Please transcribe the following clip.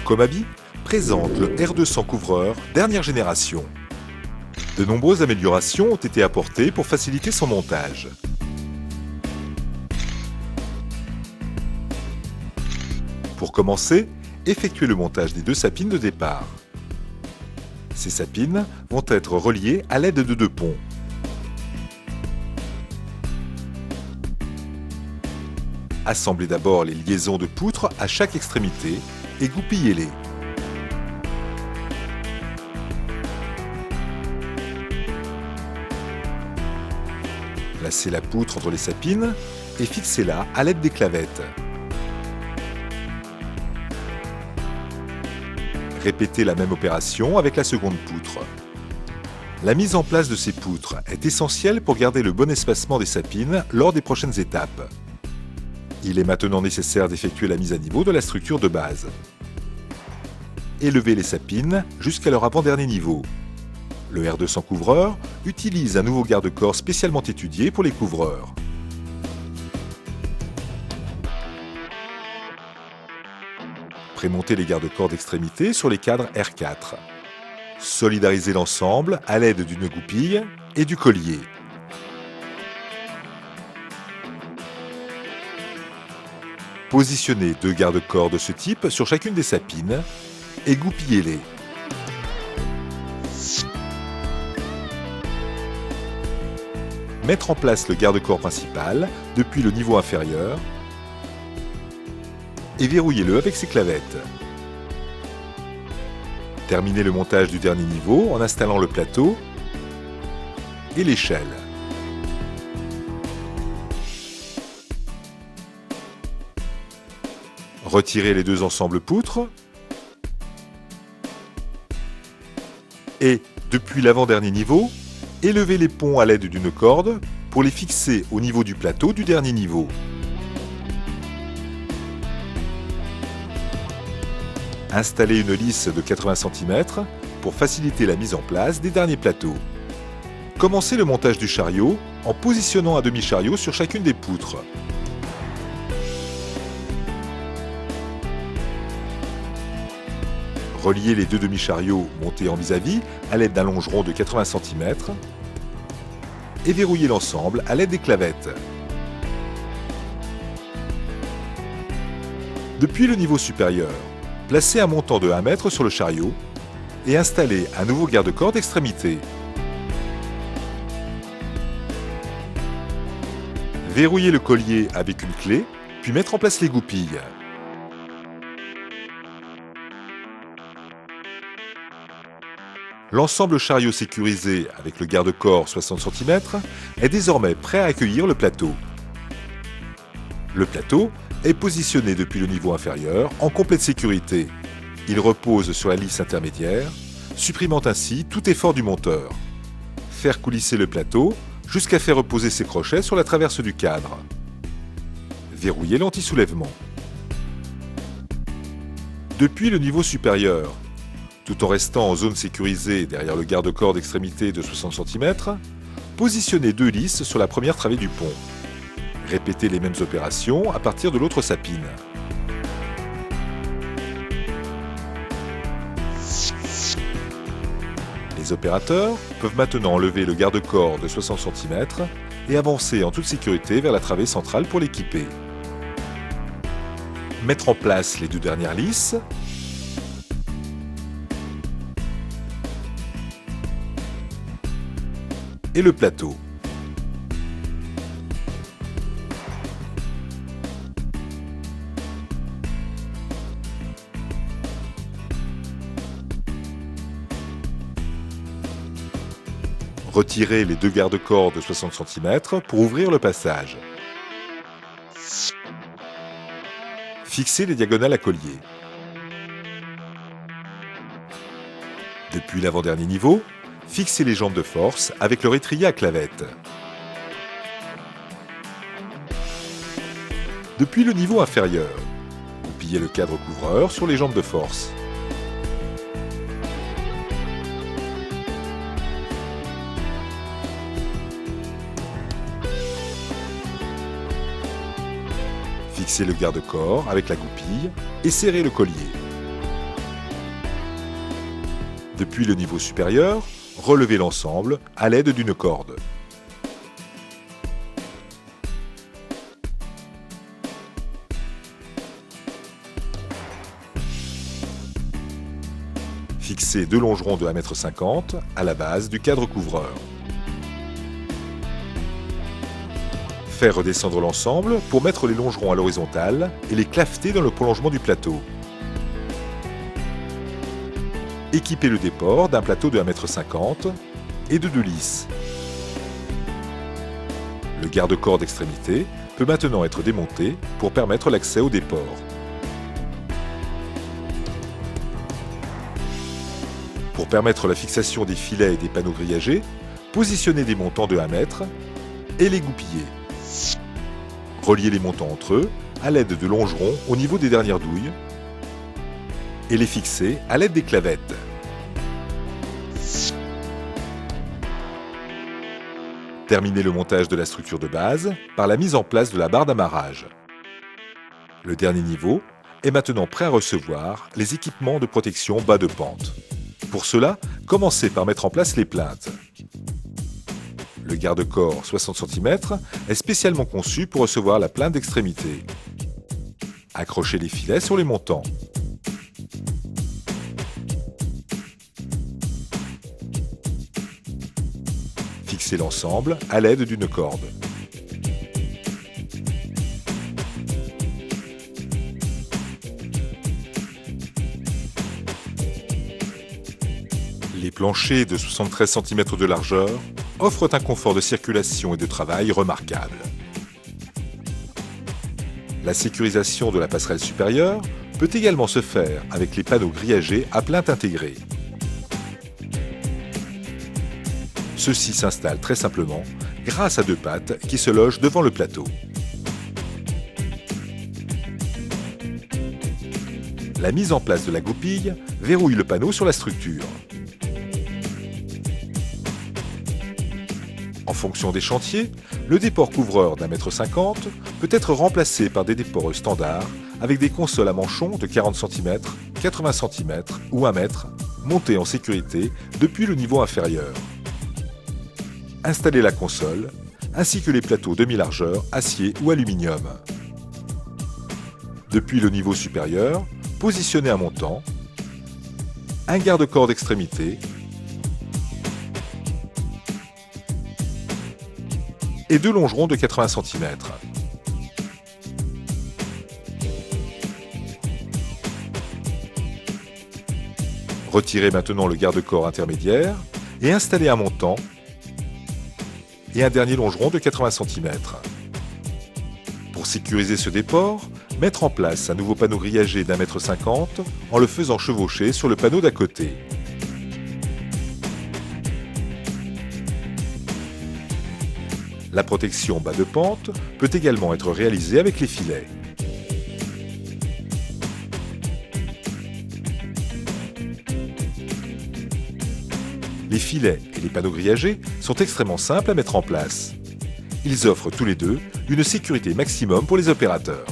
Komabi présente le R200 couvreur dernière génération. De nombreuses améliorations ont été apportées pour faciliter son montage. Pour commencer, effectuez le montage des deux sapines de départ. Ces sapines vont être reliées à l'aide de deux ponts. Assemblez d'abord les liaisons de poutres à chaque extrémité et goupillez-les. Placez la poutre entre les sapines et fixez-la à l'aide des clavettes. Répétez la même opération avec la seconde poutre. La mise en place de ces poutres est essentielle pour garder le bon espacement des sapines lors des prochaines étapes. Il est maintenant nécessaire d'effectuer la mise à niveau de la structure de base. Élevez les sapines jusqu'à leur avant-dernier niveau. Le R200 couvreur utilise un nouveau garde-corps spécialement étudié pour les couvreurs. Prémontez les garde-corps d'extrémité sur les cadres R4. Solidarisez l'ensemble à l'aide d'une goupille et du collier. Positionnez deux garde-corps de ce type sur chacune des sapines et goupillez-les. Mettre en place le garde-corps principal depuis le niveau inférieur et verrouillez-le avec ses clavettes. Terminez le montage du dernier niveau en installant le plateau et l'échelle. Retirez les deux ensembles poutres et, depuis l'avant-dernier niveau, élevez les ponts à l'aide d'une corde pour les fixer au niveau du plateau du dernier niveau. Installez une lisse de 80 cm pour faciliter la mise en place des derniers plateaux. Commencez le montage du chariot en positionnant un demi-chariot sur chacune des poutres. Reliez les deux demi-chariots montés en vis-à-vis à l'aide d'un longeron de 80 cm et verrouillez l'ensemble à l'aide des clavettes. Depuis le niveau supérieur, placez un montant de 1 m sur le chariot et installez un nouveau garde-corps d'extrémité. Verrouillez le collier avec une clé, puis mettre en place les goupilles. L'ensemble chariot sécurisé avec le garde-corps 60 cm est désormais prêt à accueillir le plateau. Le plateau est positionné depuis le niveau inférieur en complète sécurité. Il repose sur la lisse intermédiaire, supprimant ainsi tout effort du monteur. Faire coulisser le plateau jusqu'à faire reposer ses crochets sur la traverse du cadre. Verrouiller l'anti-soulèvement. Depuis le niveau supérieur, tout en restant en zone sécurisée derrière le garde-corps d'extrémité de 60 cm, positionnez deux lisses sur la première travée du pont. Répétez les mêmes opérations à partir de l'autre sapine. Les opérateurs peuvent maintenant enlever le garde-corps de 60 cm et avancer en toute sécurité vers la travée centrale pour l'équiper. Mettre en place les deux dernières lisses et le plateau. Retirez les deux garde-corps de 60 cm pour ouvrir le passage. Fixez les diagonales à collier. Depuis l'avant-dernier niveau, fixez les jambes de force avec leur étrier à clavettes. Depuis le niveau inférieur, goupillez le cadre couvreur sur les jambes de force. Fixez le garde-corps avec la goupille et serrez le collier. Depuis le niveau supérieur, relevez l'ensemble à l'aide d'une corde. Fixez 2 longerons de 1,50 m à la base du cadre couvreur. Faire redescendre l'ensemble pour mettre les longerons à l'horizontale et les claveter dans le prolongement du plateau. Équipez le déport d'un plateau de 1,50 m et de 2 lisses. Le garde-corps d'extrémité peut maintenant être démonté pour permettre l'accès au déport. Pour permettre la fixation des filets et des panneaux grillagés, positionnez des montants de 1 m et les goupillez. Reliez les montants entre eux à l'aide de longerons au niveau des dernières douilles et les fixez à l'aide des clavettes. Terminez le montage de la structure de base par la mise en place de la barre d'amarrage. Le dernier niveau est maintenant prêt à recevoir les équipements de protection bas de pente. Pour cela, commencez par mettre en place les plinthes. Le garde-corps 60 cm est spécialement conçu pour recevoir la plinthe d'extrémité. Accrochez les filets sur les montants. Fixez l'ensemble à l'aide d'une corde. Les planchers de 73 cm de largeur offrent un confort de circulation et de travail remarquable. La sécurisation de la passerelle supérieure peut également se faire avec les panneaux grillagés à plinthe intégrée. Ceux-ci s'installent très simplement grâce à 2 pattes qui se logent devant le plateau. La mise en place de la goupille verrouille le panneau sur la structure. En fonction des chantiers, le déport couvreur d'1,50 m peut être remplacé par des déports standards avec des consoles à manchons de 40 cm, 80 cm ou 1 m montées en sécurité depuis le niveau inférieur. Installez la console ainsi que les plateaux demi-largeur acier ou aluminium. Depuis le niveau supérieur, positionnez un montant, un garde-corps d'extrémité et 2 longerons de 80 cm. Retirez maintenant le garde-corps intermédiaire et installez un montant et un dernier longeron de 80 cm. Pour sécuriser ce déport, mettre en place un nouveau panneau grillagé d'1,50 m en le faisant chevaucher sur le panneau d'à côté. La protection bas de pente peut également être réalisée avec les filets. Les filets et les panneaux grillagés sont extrêmement simples à mettre en place. Ils offrent tous les deux une sécurité maximum pour les opérateurs.